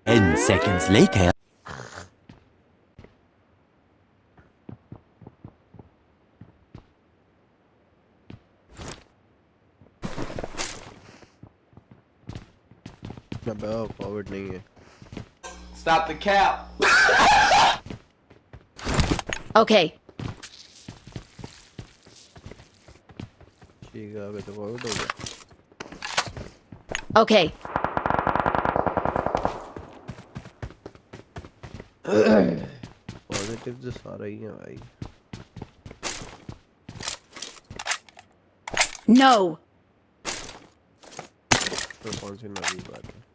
Ten seconds later. Forward नहीं है. Stop the cap. Okay. ठीक है अबे तो forward हो गया. Okay. Positive जो सारा ही है भाई. No. तो कौन सी नवी बात है?